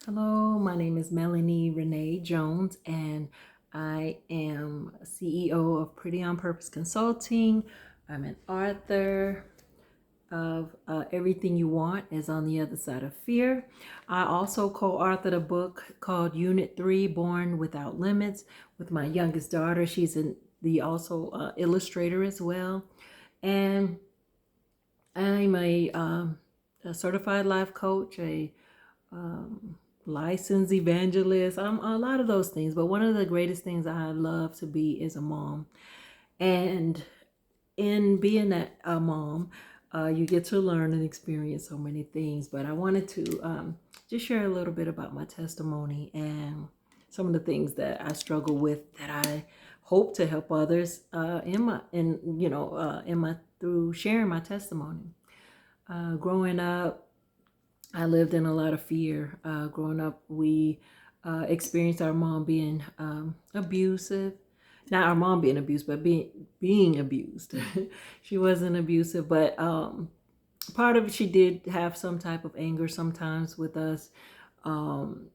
Hello, my name is Melonie Renee Jones, and I am CEO of Pretty on Purpose Consulting. I'm an author of Everything You Want is on the Other Side of Fear. I also co-authored a book called Unit 3, Born Without Limits, with my youngest daughter. She's the also illustrator as well. And I'm a certified life coach, a licensed evangelist. I'm a lot of those things, but one of the greatest things I love to be is a mom. And in being a mom, you get to learn and experience so many things. But I wanted to just share a little bit about my testimony and some of the things that I struggle with that I hope to help others in my through sharing my testimony. Growing up, I lived in a lot of fear. Growing up, we experienced our mom being abusive. Not our mom being abused, but being abused. She wasn't abusive, but part of it, she did have some type of anger sometimes with us. Um,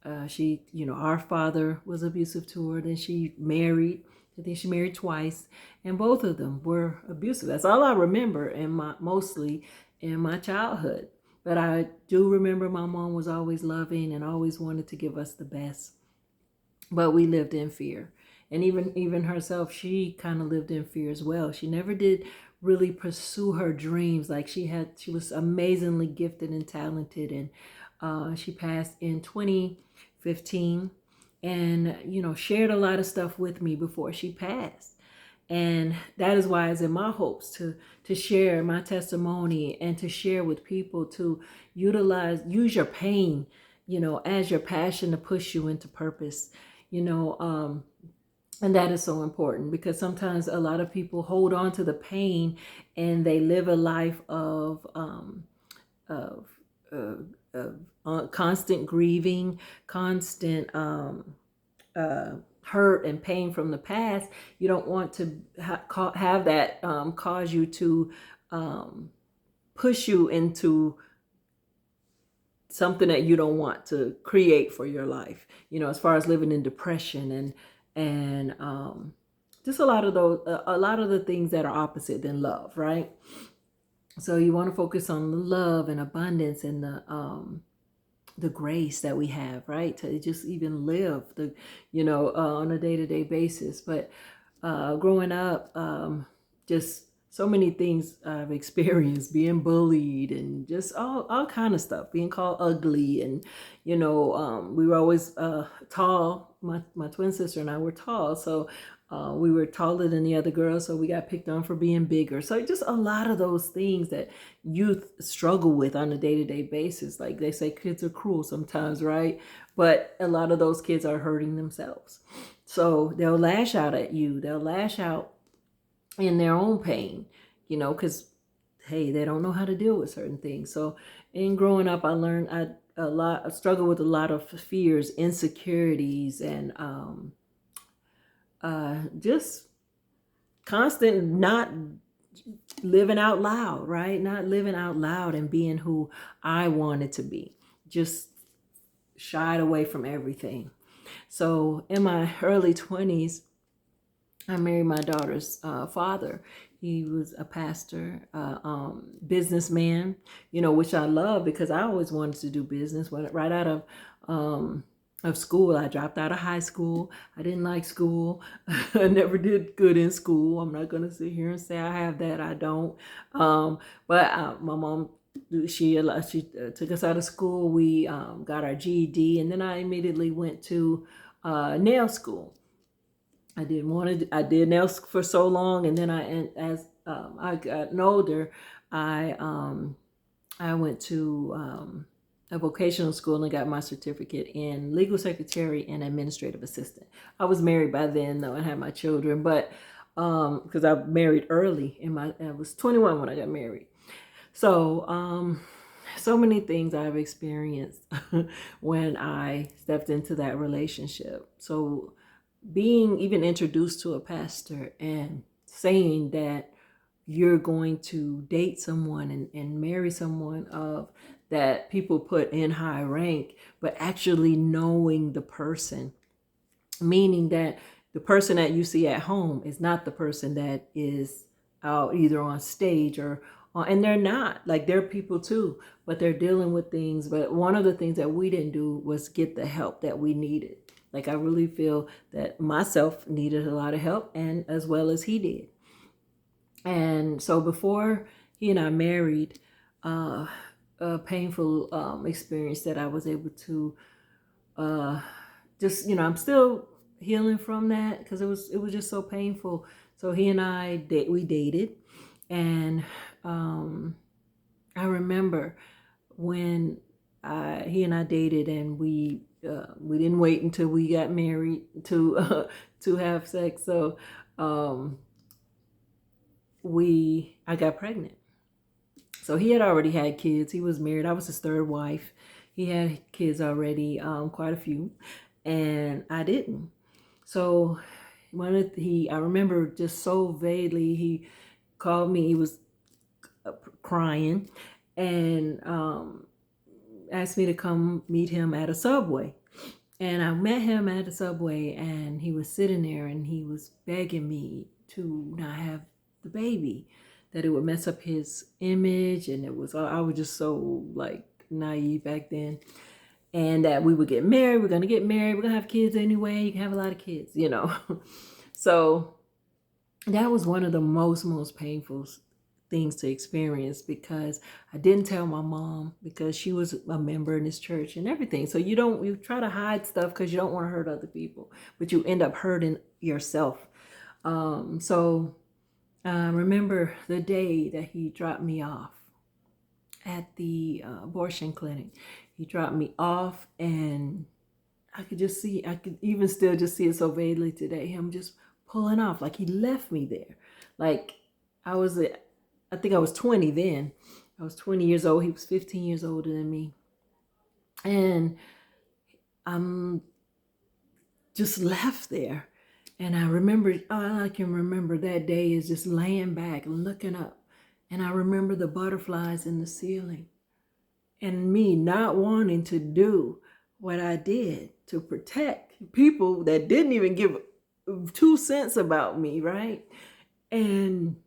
our father was abusive to her. Then she married. I think she married twice, and both of them were abusive. That's all I remember mostly in my childhood. But I do remember my mom was always loving and always wanted to give us the best. But we lived in fear. And even herself, she kind of lived in fear as well. She never did really pursue her dreams. Like she was amazingly gifted and talented. And she passed in 2015 and, shared a lot of stuff with me before she passed. And that is why it's in my hopes to share my testimony and to share with people to use your pain, as your passion to push you into purpose, you know, um, and that is so important because sometimes a lot of people hold on to the pain and they live a life of, uh, constant grieving, constant hurt and pain from the past. You don't want to have that cause you to push you into something that you don't want to create for your life. As far as living in depression and just a lot of the things that are opposite than love, right? So you want to focus on the love and abundance and the grace that we have, right? To just even live on a day-to-day basis. But growing up, just so many things I've experienced, being bullied and just all kind of stuff, being called ugly. And, we were always tall. My twin sister and I were tall. So we were taller than the other girls, so we got picked on for being bigger. So just a lot of those things that youth struggle with on a day-to-day basis. Like they say, kids are cruel sometimes, right? But a lot of those kids are hurting themselves. So they'll lash out at you. They'll lash out in their own pain, because hey, they don't know how to deal with certain things. So in growing up, I learned I struggled with a lot of fears, insecurities, and just constant not living out loud, right? Not living out loud and being who I wanted to be. Just shied away from everything. So in my early 20s, I married my daughter's father. He was a pastor, businessman, which I love because I always wanted to do business. Right out of school, I dropped out of high school. I didn't like school. I never did good in school. I'm not going to sit here and say I have that. I don't. But my mom, she took us out of school. We got our GED, and then I immediately went to nail school. I did nails for so long, and then as I got older, I went to a vocational school and got my certificate in legal secretary and administrative assistant. I was married by then, though, and had my children, but because I married early, I was 21 when I got married. So so many things I've experienced when I stepped into that relationship. So being even introduced to a pastor and saying that you're going to date someone and marry someone of that people put in high rank, but actually knowing the person, meaning that the person that you see at home is not the person that is out either on stage or and they're not, like, they're people too, but they're dealing with things. But one of the things that we didn't do was get the help that we needed. Like, I really feel that myself needed a lot of help, and as well as he did. And so before he and I married, a painful experience that I was able to just, I'm still healing from that, because it was just so painful. So he and I we dated, and I remember when he and I dated, and we didn't wait until we got married to have sex. So I got pregnant. So he had already had kids. He was married. I was his third wife. He had kids already, quite a few, and I didn't. So I remember just so vaguely, he called me. He was crying, and asked me to come meet him at a Subway. And I met him at the Subway, and he was sitting there, and he was begging me to not have the baby, that it would mess up his image. And I was just so, like, naive back then. And that we would get married, we're going to get married, we're going to have kids anyway, you can have a lot of kids, So that was one of the most painful things to experience, because I didn't tell my mom, because she was a member in this church and everything. So you try to hide stuff because you don't want to hurt other people, but you end up hurting yourself. So I remember the day that he dropped me off at the abortion clinic. He dropped me off, and I could even still just see it so vaguely today, him just pulling off, like he left me there. Like, I think I was 20 then. I was 20 years old. He was 15 years older than me. And I'm just left there. And I remember, all I can remember that day is just laying back and looking up. And I remember the butterflies in the ceiling, and me not wanting to do what I did to protect people that didn't even give 2 cents about me, right? And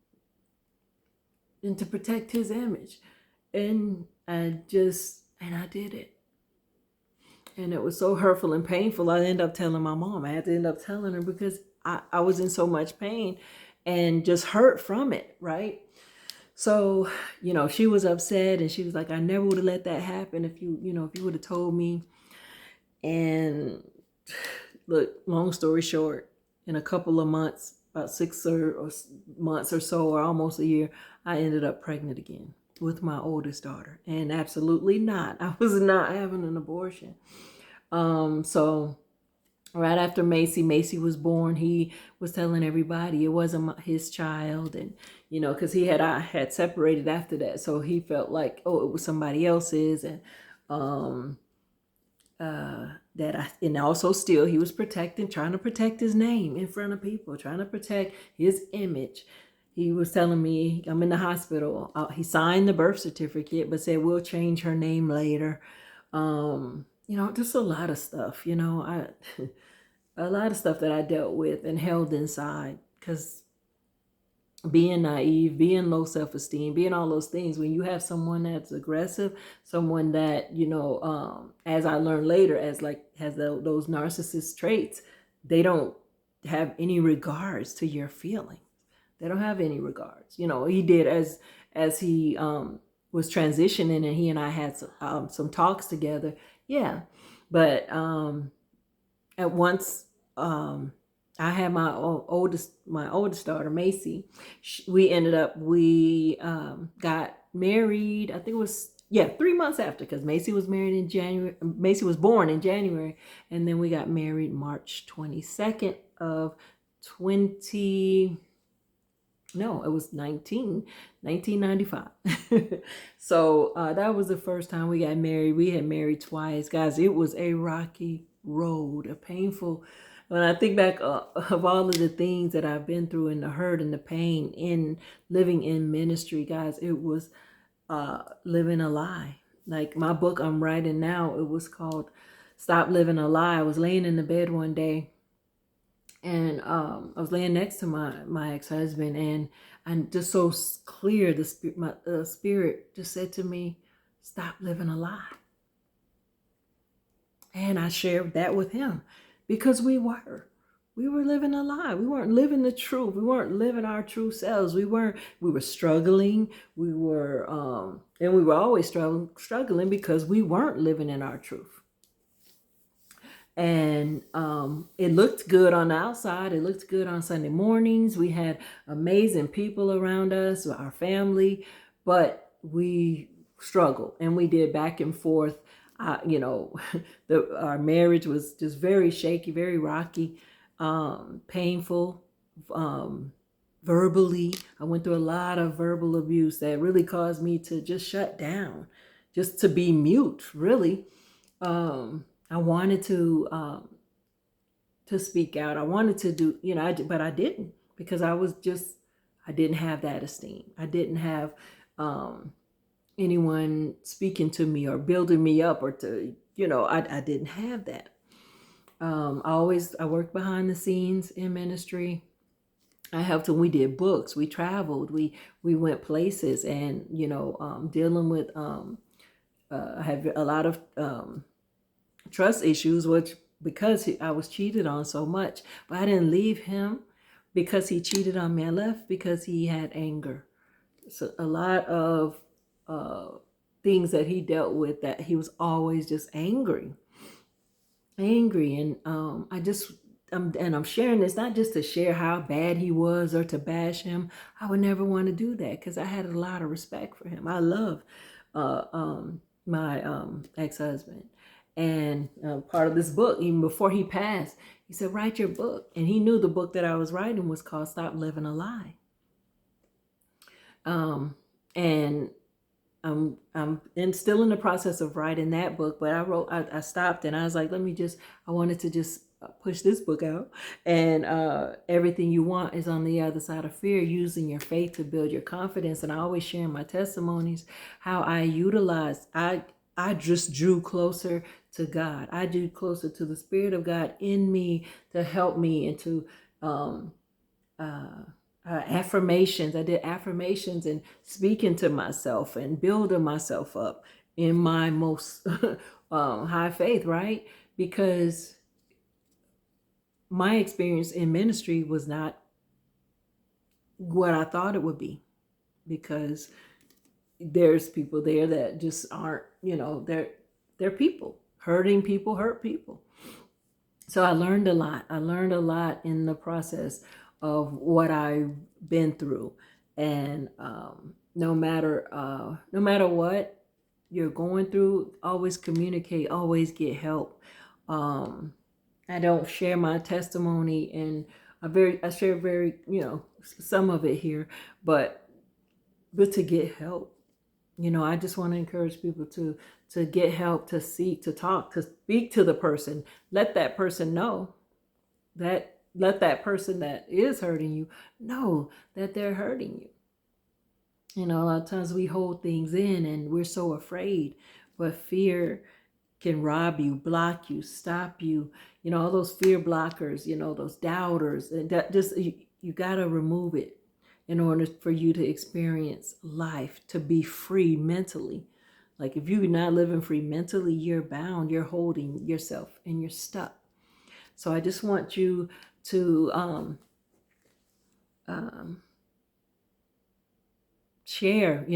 to protect his image. And I did it. And it was so hurtful and painful. I ended up telling my mom. I had to end up telling her, because I was in so much pain and just hurt from it, right? So, she was upset, and she was like, I never would have let that happen if you would have told me. And look, long story short, in a couple of months, about 6 months or so, or almost a year, I ended up pregnant again with my oldest daughter. And absolutely not. I was not having an abortion. So right after Macy was born, he was telling everybody it wasn't his child. And, because I had separated after that. So he felt like, oh, it was somebody else's. And, and also still, he was trying to protect his name in front of people, trying to protect his image. He was telling me, I'm in the hospital. He signed the birth certificate, but said, we'll change her name later. Just a lot of stuff, a lot of stuff that I dealt with and held inside, because being naive, being low self-esteem, being all those things, when you have someone that's aggressive, someone that, as I learned later, has those narcissist traits, they don't have any regards to your feelings. They don't have any regards. He did as he was transitioning, and he and I had some talks together. Yeah. But at once, I had my oldest daughter, Macy. We got married. I think it was 3 months after, because Macy was married in January. Macy was born in January, and then we got married March 22nd of 1995. So that was the first time we got married. We had married twice, guys. It was a rocky road, a painful. When I think back of all of the things that I've been through, and the hurt and the pain in living in ministry, guys, it was living a lie. Like my book I'm writing now, it was called Stop Living a Lie. I was laying in the bed one day, and I was laying next to my ex-husband, and I'm just so clear, the spirit, my spirit just said to me, stop living a lie. And I shared that with him, because we were living a lie. We weren't living the truth. We weren't living our true selves. We were struggling. And we were always struggling because we weren't living in our truth. And it looked good on the outside. It looked good on Sunday mornings. We had amazing people around us, our family, but we struggled, and we did back and forth. You know, our marriage was just very shaky, very rocky, painful, verbally. I went through a lot of verbal abuse that really caused me to just shut down, just to be mute, really. I wanted to speak out. I wanted to do, but I didn't, because I didn't have that esteem. I didn't have anyone speaking to me or building me up, or I didn't have that. I worked behind the scenes in ministry. We did books, we traveled, we went places, and, dealing with, I have a lot of, trust issues, which because I was cheated on so much. But I didn't leave him because he cheated on me. I left because he had anger. So a lot of things that he dealt with, that he was always just angry. And I'm sharing this not just to share how bad he was or to bash him. I would never want to do that, because I had a lot of respect for him. I love my ex-husband. And part of this book, even before he passed, he said, write your book. And he knew the book that I was writing was called Stop Living a Lie. And I'm still in the process of writing that book, but I stopped, and I was like, I wanted to just push this book out. And everything you want is on the other side of fear, using your faith to build your confidence. And I always share in my testimonies how I just drew closer to God. I drew closer to the Spirit of God in me to help me, and to affirmations. I did affirmations and speaking to myself and building myself up in my most high faith, right? Because my experience in ministry was not what I thought it would be, because there's people there that just aren't, they're people. Hurting people hurt people. So I learned a lot. I learned a lot in the process of what I've been through. And no matter what you're going through, always communicate, always get help. I don't share my testimony, and I share very, some of it here, but to get help. I just want to encourage people to get help, to seek, to talk, to speak to the person. Let that person know that, let that person that is hurting you know that they're hurting you. A lot of times we hold things in, and we're so afraid, but fear can rob you, block you, stop you. All those fear blockers, those doubters, and that just, you got to remove it in order for you to experience life, to be free mentally. Like, if you're not living free mentally, you're bound, you're holding yourself, and you're stuck. So I just want you to share,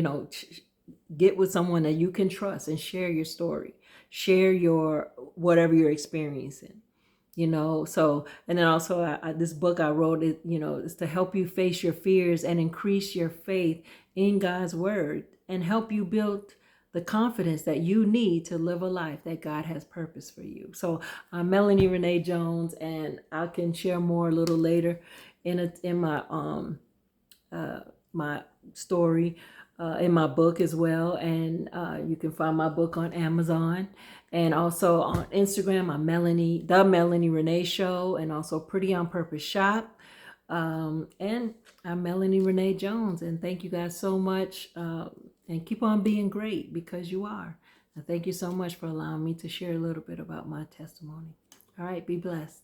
get with someone that you can trust and share your story, share your whatever you're experiencing. So, and then also this book I wrote, it, is to help you face your fears and increase your faith in God's word, and help you build the confidence that you need to live a life that God has purpose for you. So I'm Melonie Renee Jones, and I can share more a little later in my my story in my book as well. And you can find my book on Amazon, and also on Instagram. I'm the Melonie Renee Show, and also Pretty on Purpose Shop. And I'm Melonie Renee Jones, and thank you guys so much. And keep on being great, because you are. Thank you so much for allowing me to share a little bit about my testimony. All right, be blessed.